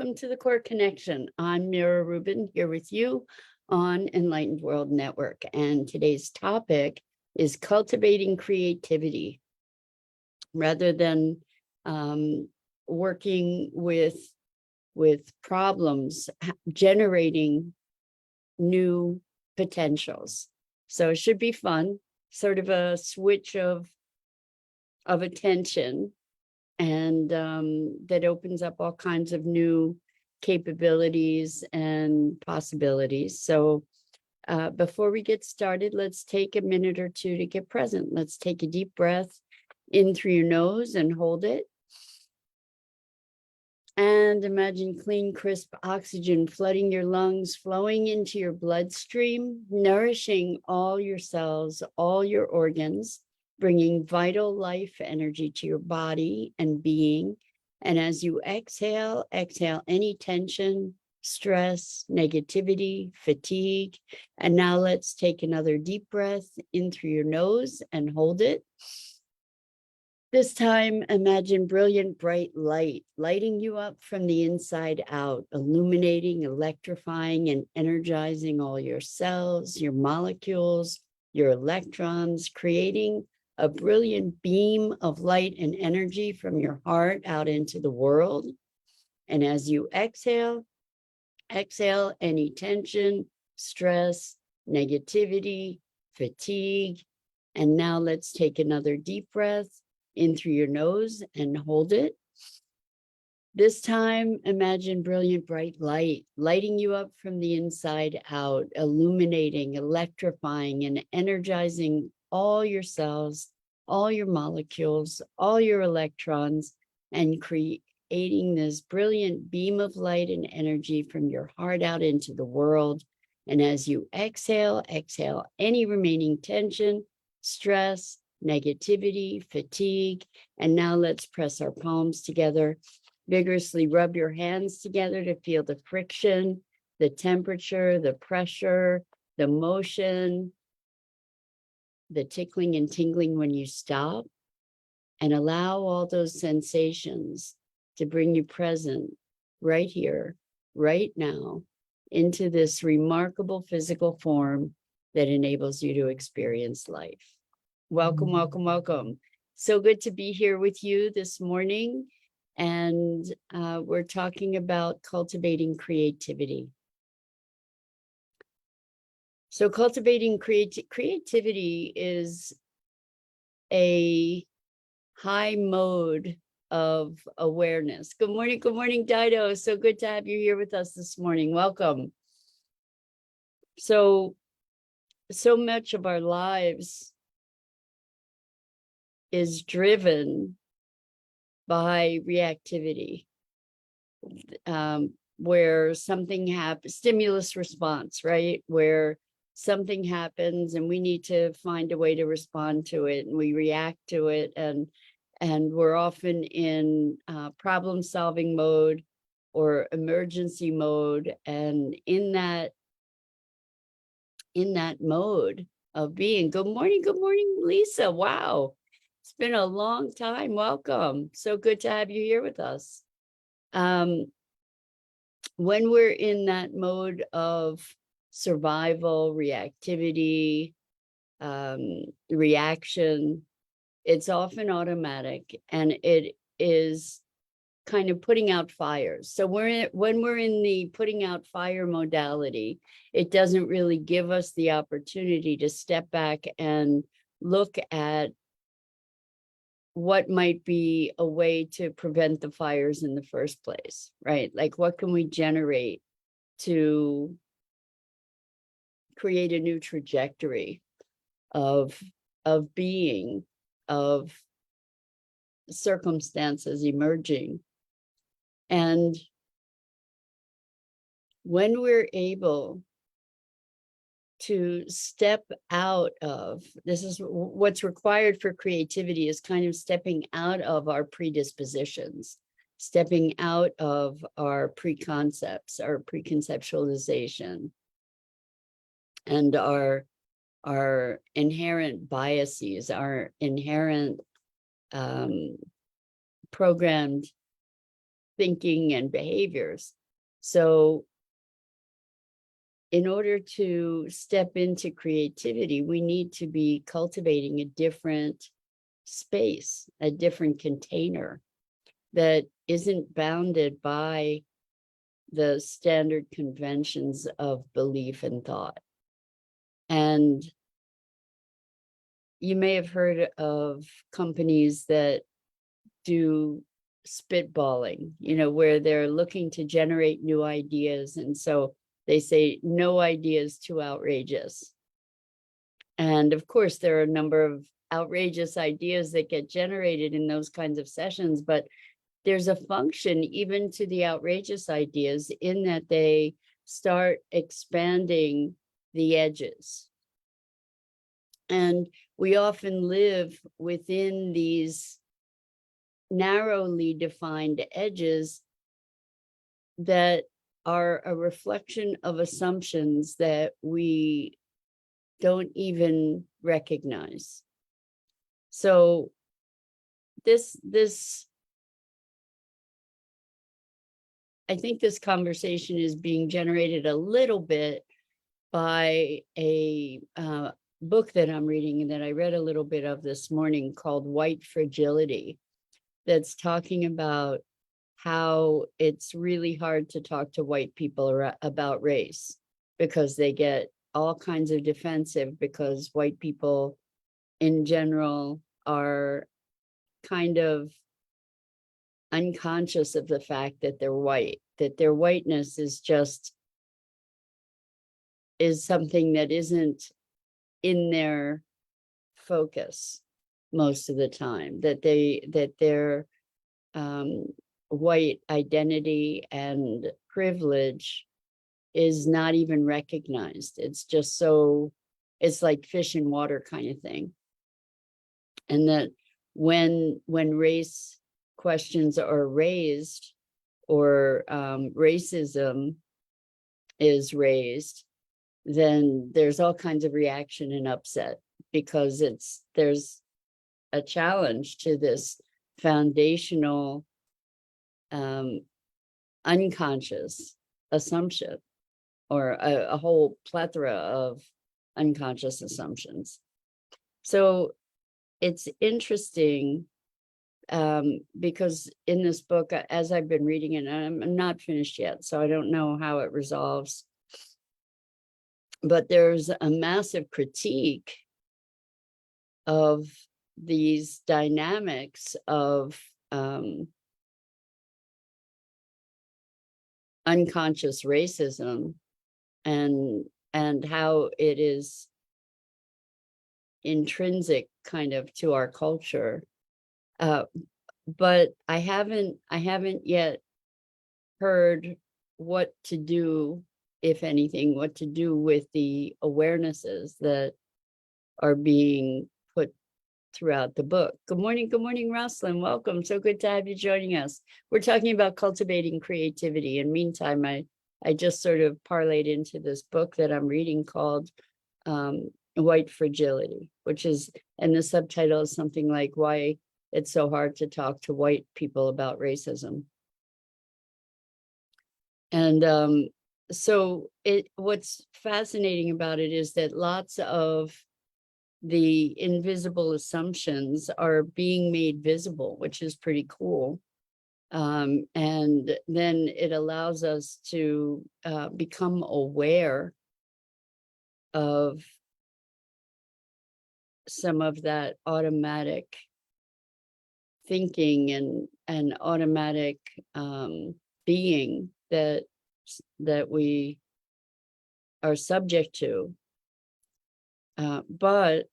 welcome to the Core Connection. I'm Mira Rubin here with you on Enlightened World Network. And today's topic is cultivating creativity. Rather than working with problems, generating new potentials. So it should be fun, sort of a switch of attention, and that opens up all kinds of new capabilities and possibilities. So before we get started, let's take a minute or two to get present. Let's take a deep breath in through your nose and hold it. And imagine clean, crisp oxygen flooding your lungs, flowing into your bloodstream, nourishing all your cells, all your organs, bringing vital life energy to your body and being. And as you exhale, exhale any tension, stress, negativity, fatigue. And now let's take another deep breath in through your nose and hold it. This time, imagine brilliant, bright light, lighting you up from the inside out, illuminating, electrifying, and energizing all your cells, your molecules, your electrons, creating a brilliant beam of light and energy from your heart out into the world. And as you exhale, exhale any tension, stress, negativity, fatigue. And now let's take another deep breath in through your nose and hold it. This time, imagine brilliant, bright light, lighting you up from the inside out, illuminating, electrifying, and energizing all your cells, all your molecules, all your electrons, and creating this brilliant beam of light and energy from your heart out into the world. And as you exhale, exhale any remaining tension, stress, negativity, fatigue. And now let's press our palms together. Vigorously rub your hands together to feel the friction, the temperature, the pressure, the motion, the tickling and tingling when you stop. And allow all those sensations to bring you present right here, right now, into this remarkable physical form that enables you to experience life. Welcome, welcome, welcome. So good to be here with you this morning. And we're talking about cultivating creativity. So cultivating creativity is a high mode of awareness. Good morning, Dido. So good to have you here with us this morning. Welcome. So much of our lives is driven by reactivity, where something happens, stimulus response, right? Where something happens and we need to find a way to respond to it, and we react to it, and we're often in problem-solving mode or emergency mode, and in that mode of being. Good morning, Lisa. Wow. It's been a long time. Welcome. So good to have you here with us. When we're in that mode of survival, reactivity, reaction, it's often automatic, and it is kind of putting out fires. So when we're in the putting out fire modality, it doesn't really give us the opportunity to step back and look at what might be a way to prevent the fires in the first place, right? Like, what can we generate to create a new trajectory of being, of circumstances emerging? And when we're able to step out of, this is what's required for creativity, is kind of stepping out of our predispositions, stepping out of our preconcepts, our preconceptualization, and our inherent biases, our inherent programmed thinking and behaviors. So in order to step into creativity, we need to be cultivating a different space, a different container that isn't bounded by the standard conventions of belief and thought. And you may have heard of companies that do spitballing, where they're looking to generate new ideas. And so they say, no idea is too outrageous. And of course, there are a number of outrageous ideas that get generated in those kinds of sessions, but there's a function even to the outrageous ideas in that they start expanding the edges. And we often live within these narrowly defined edges that are a reflection of assumptions that we don't even recognize. So I think this conversation is being generated a little bit by a book that I'm reading and that I read a little bit of this morning called White Fragility, that's talking about how it's really hard to talk to white people about race because they get all kinds of defensive, because white people in general are kind of unconscious of the fact that they're white, that their whiteness is something that isn't in their focus most of the time, that their white identity and privilege is not even recognized. It's just it's like fish in water kind of thing. And that when race questions are raised, or racism is raised, then there's all kinds of reaction and upset, because there's a challenge to this foundational unconscious assumption, or a whole plethora of unconscious assumptions. So it's interesting because in this book, as I've been reading it, and I'm not finished yet, so I don't know how it resolves, but there's a massive critique of these dynamics of unconscious racism and how it is intrinsic kind of to our culture. But I haven't yet heard what to do, if anything, what to do with the awarenesses that are being put throughout the book. Good morning, Rosalind. Welcome. So good to have you joining us. We're talking about cultivating creativity. And meantime, I just sort of parlayed into this book that I'm reading called White Fragility, and the subtitle is something like Why It's So Hard to Talk to White People About Racism. And so what's fascinating about it is that lots of the invisible assumptions are being made visible, which is pretty cool. And then it allows us to become aware of some of that automatic thinking and automatic being that we are subject to. But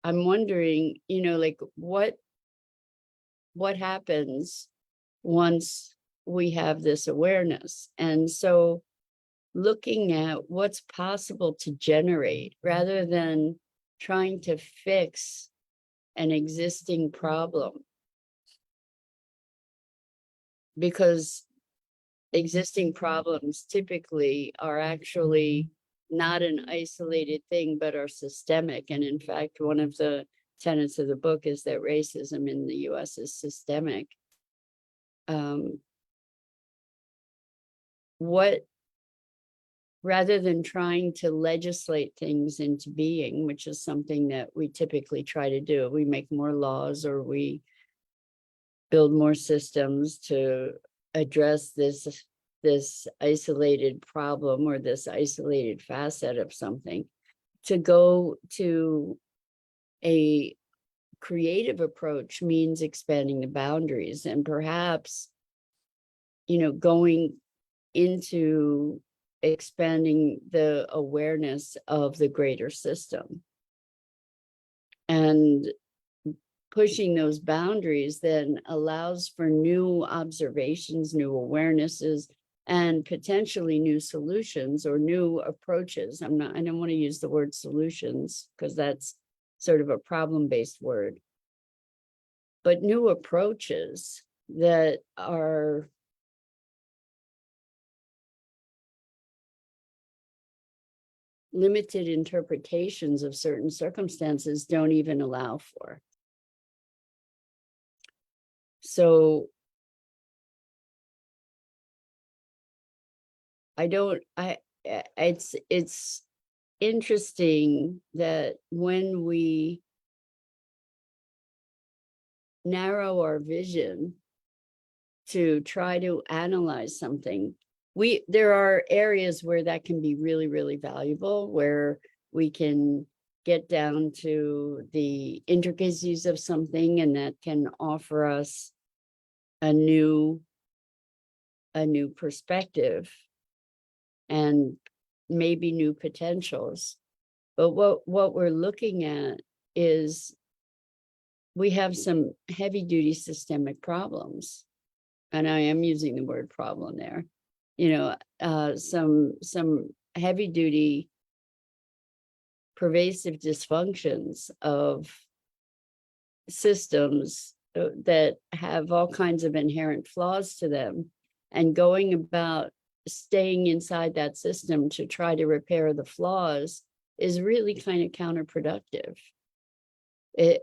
I'm wondering, like what happens once we have this awareness? And so looking at what's possible to generate rather than trying to fix an existing problem, because existing problems typically are actually not an isolated thing, but are systemic. And in fact, one of the tenets of the book is that racism in the US is systemic. what, rather than trying to legislate things into being, which is something that we typically try to do, we make more laws or we build more systems to address this isolated problem or this isolated facet of something. To go to a creative approach means expanding the boundaries and perhaps, going into expanding the awareness of the greater system. And pushing those boundaries then allows for new observations, new awarenesses, and potentially new solutions or new approaches. I don't want to use the word solutions because that's sort of a problem-based word, but new approaches that are limited interpretations of certain circumstances don't even allow for. So it's interesting that when we narrow our vision to try to analyze something, there are areas where that can be really, really valuable, where we can get down to the intricacies of something, and that can offer us a new perspective and maybe new potentials. But what we're looking at is we have some heavy duty systemic problems. And I am using the word problem there. Some heavy duty pervasive dysfunctions of systems that have all kinds of inherent flaws to them, and going about staying inside that system to try to repair the flaws is really kind of counterproductive.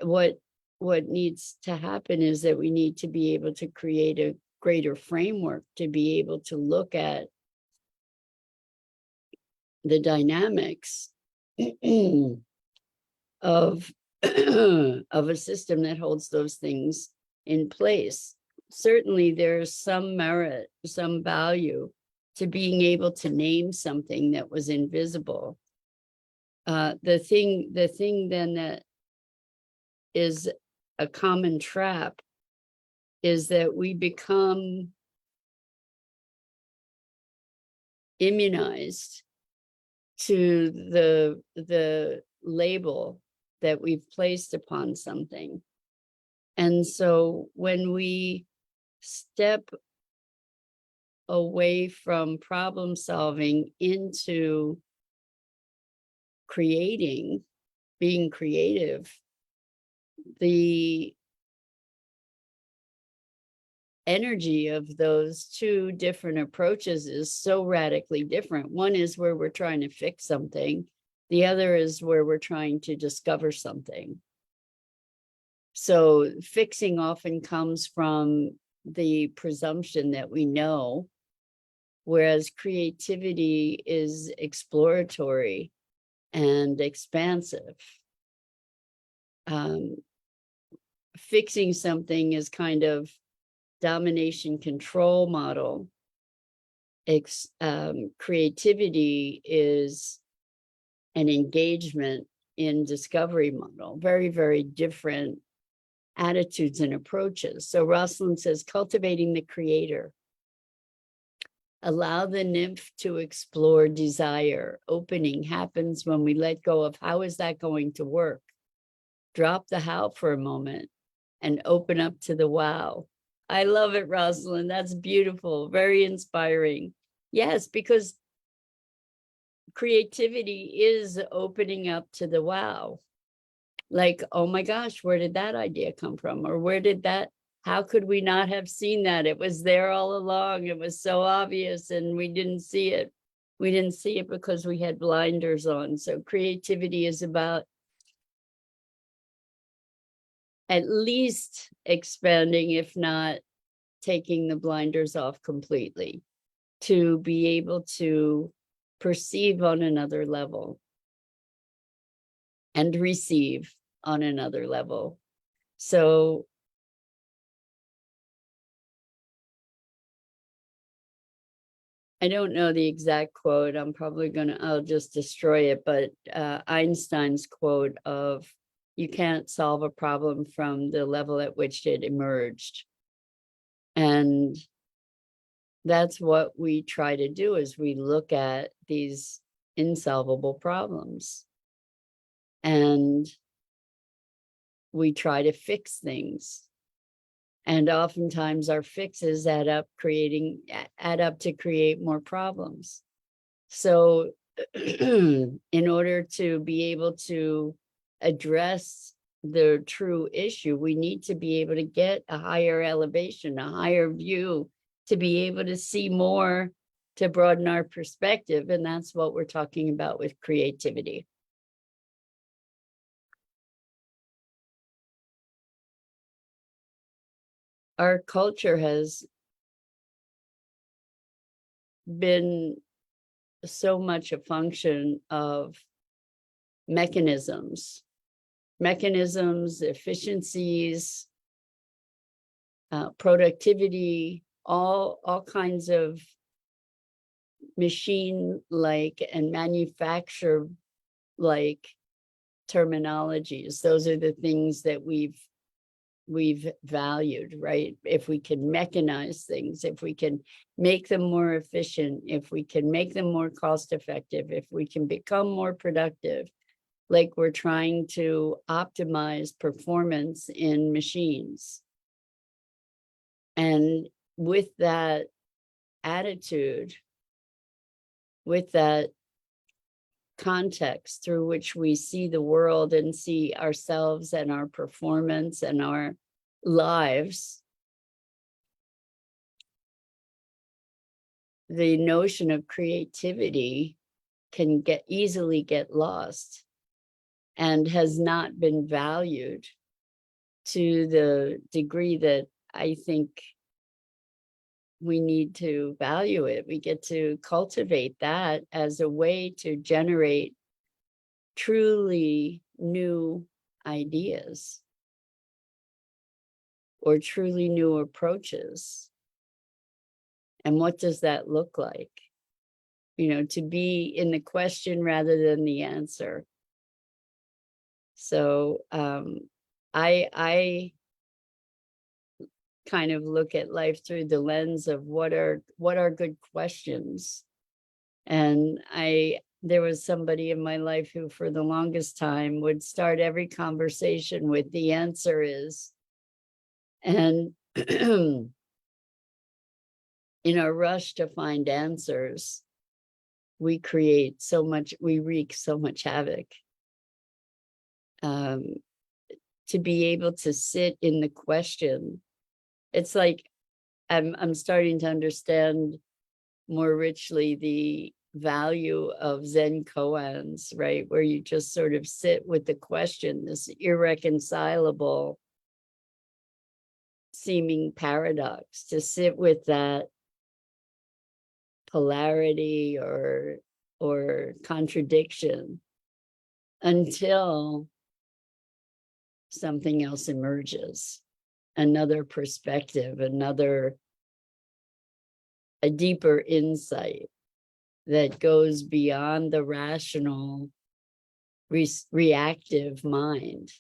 What needs to happen is that we need to be able to create a greater framework to be able to look at the dynamics of of a system that holds those things in place. Certainly there's some merit, some value to being able to name something that was invisible. The thing then that is a common trap is that we become immunized to the label that we've placed upon something. And so when we step away from problem solving into creating, being creative, the energy of those two different approaches is so radically different. One is where we're trying to fix something. The other is where we're trying to discover something. So fixing often comes from the presumption that we know, whereas creativity is exploratory and expansive. Fixing something is kind of domination control model. Creativity is an engagement in discovery model. Very, very different attitudes and approaches. So Rosalind says, cultivating the creator. Allow the nymph to explore desire. Opening happens when we let go of how is that going to work. Drop the how for a moment and open up to the wow. I love it, Rosalind. That's beautiful. Very inspiring. Yes, because creativity is opening up to the wow. Like, oh my gosh, where did that idea come from? Or how could we not have seen that? It was there all along. It was so obvious and we didn't see it. We didn't see it because we had blinders on. So creativity is about at least expanding, if not taking the blinders off completely, to be able to perceive on another level and receive on another level. So I don't know the exact quote. I'll just destroy it. But Einstein's quote of, you can't solve a problem from the level at which it emerged. And that's what we try to do, is we look at these insolvable problems and we try to fix things. And oftentimes our fixes add up to create more problems. So in order to be able to address the true issue, we need to be able to get a higher elevation, a higher view, to be able to see more, to broaden our perspective. And that's what we're talking about with creativity. Our culture has been so much a function of mechanisms, efficiencies, productivity, all kinds of machine-like and manufacture-like terminologies. Those are the things that we've valued, right? If we can mechanize things, if we can make them more efficient, if we can make them more cost effective, if we can become more productive, like we're trying to optimize performance in machines. And with that attitude, with that context through which we see the world and see ourselves and our performance and our lives, the notion of creativity can easily get lost and has not been valued to the degree that I think we need to value it. We get to cultivate that as a way to generate truly new ideas or truly new approaches. And what does that look like? To be in the question rather than the answer. So I kind of look at life through the lens of what are good questions. And there was somebody in my life who for the longest time would start every conversation with, the answer is. And in our rush to find answers, we wreak so much havoc. To be able to sit in the question, it's like I'm starting to understand more richly the value of Zen koans, right? Where you just sort of sit with the question, this irreconcilable seeming paradox, to sit with that polarity or contradiction until something else emerges, another perspective, a deeper insight that goes beyond the rational, reactive mind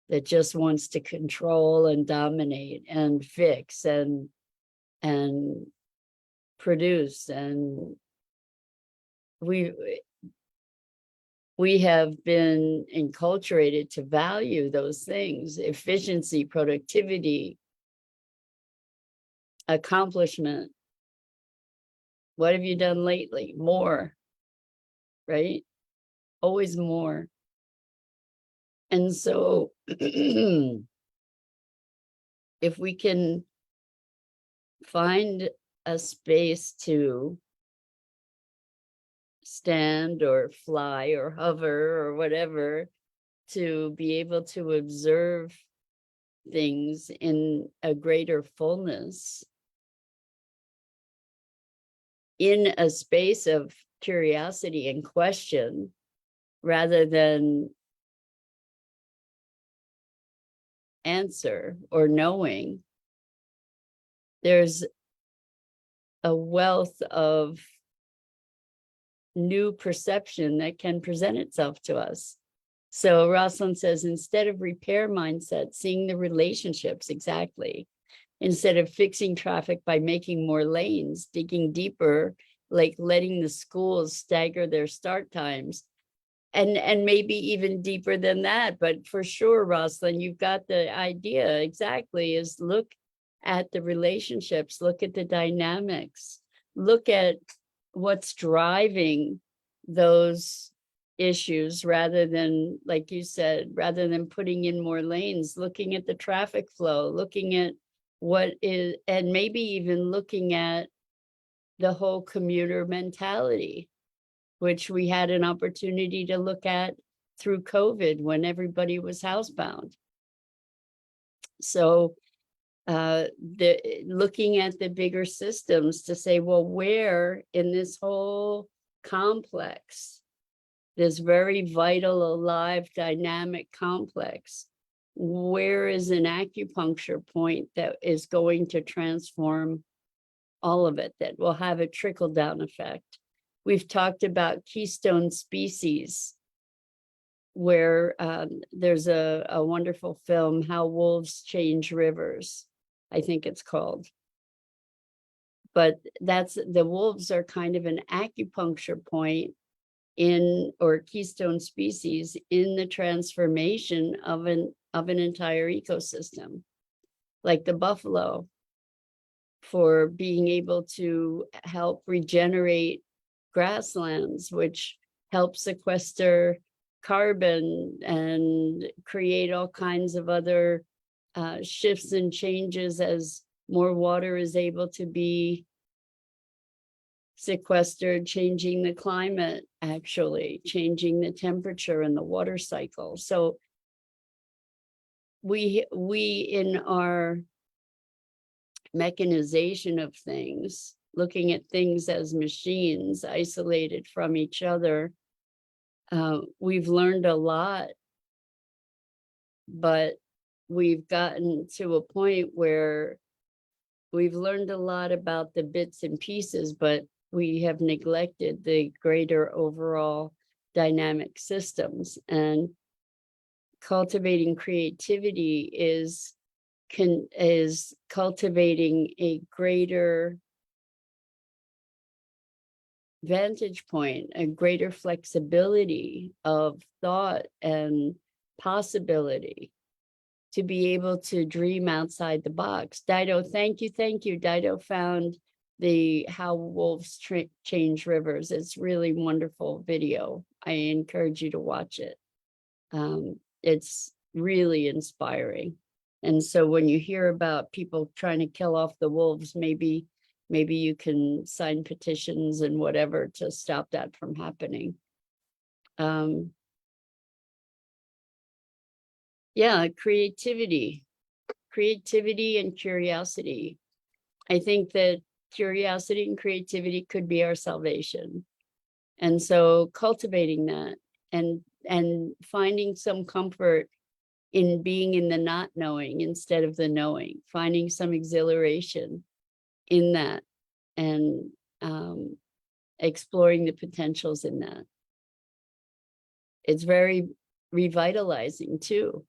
that just wants to control and dominate and fix and produce. And we have been enculturated to value those things: efficiency, productivity, accomplishment. What have you done lately? More, right? Always more. And so if we can find a space to stand or fly or hover or whatever, to be able to observe things in a greater fullness, in a space of curiosity and question, rather than answer or knowing, there's a wealth of new perception that can present itself to us. So Rosalind says, instead of repair mindset, seeing the relationships, exactly. Instead of fixing traffic by making more lanes, digging deeper, like letting the schools stagger their start times, and maybe even deeper than that. But for sure, Rosalind, you've got the idea exactly, is look at the relationships, look at the dynamics, look at what's driving those issues, rather than, like you said, rather than putting in more lanes, looking at the traffic flow, looking at what is, and maybe even looking at the whole commuter mentality, which we had an opportunity to look at through COVID when everybody was housebound. So looking at the bigger systems to say, well, where in this whole complex, this very vital, alive, dynamic complex, where is an acupuncture point that is going to transform all of it, that will have a trickle-down effect? We've talked about keystone species, where there's a wonderful film, How Wolves Change Rivers, I think it's called. But that's, the wolves are kind of an acupuncture point in, or keystone species in the transformation of an entire ecosystem, like the buffalo, for being able to help regenerate grasslands, which help sequester carbon and create all kinds of other shifts and changes as more water is able to be sequestered, changing the climate, actually changing the temperature and the water cycle. So we in our mechanization of things, looking at things as machines isolated from each other, we've learned a lot, but we've gotten to a point where we've learned a lot about the bits and pieces, but we have neglected the greater overall dynamic systems. And cultivating creativity is cultivating a greater vantage point, a greater flexibility of thought and possibility, to be able to dream outside the box. Dido, thank you. Dido found the How Wolves Change Rivers. It's really wonderful video. I encourage you to watch it. It's really inspiring. And so when you hear about people trying to kill off the wolves, maybe you can sign petitions and whatever to stop that from happening. Yeah, creativity and curiosity. I think that curiosity and creativity could be our salvation. And so cultivating that and finding some comfort in being in the not knowing instead of the knowing, finding some exhilaration in that, and exploring the potentials in that. It's very revitalizing too.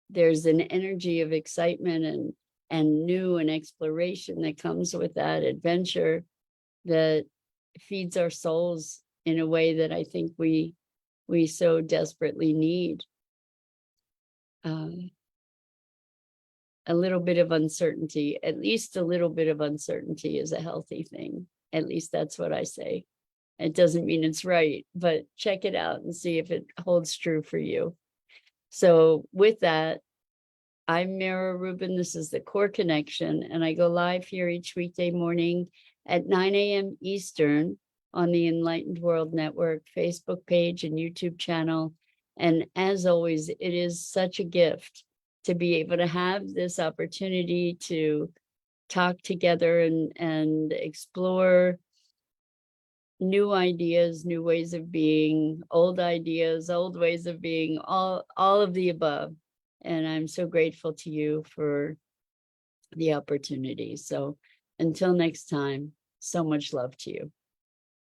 There's an energy of excitement and new and exploration that comes with that adventure that feeds our souls in a way that I think we so desperately need. A little bit of uncertainty, at least a little bit of uncertainty, is a healthy thing. At least that's what I say. It doesn't mean it's right, but check it out and see if it holds true for you. So with that, I'm Mira Rubin. This is the Core Connection, and I go live here each weekday morning at 9 a.m. Eastern on the Enlightened World Network Facebook page and YouTube channel. And as always, it is such a gift to be able to have this opportunity to talk together and explore new ideas, new ways of being, old ideas, old ways of being, all of the above. And I'm so grateful to you for the opportunity. So until next time, so much love to you.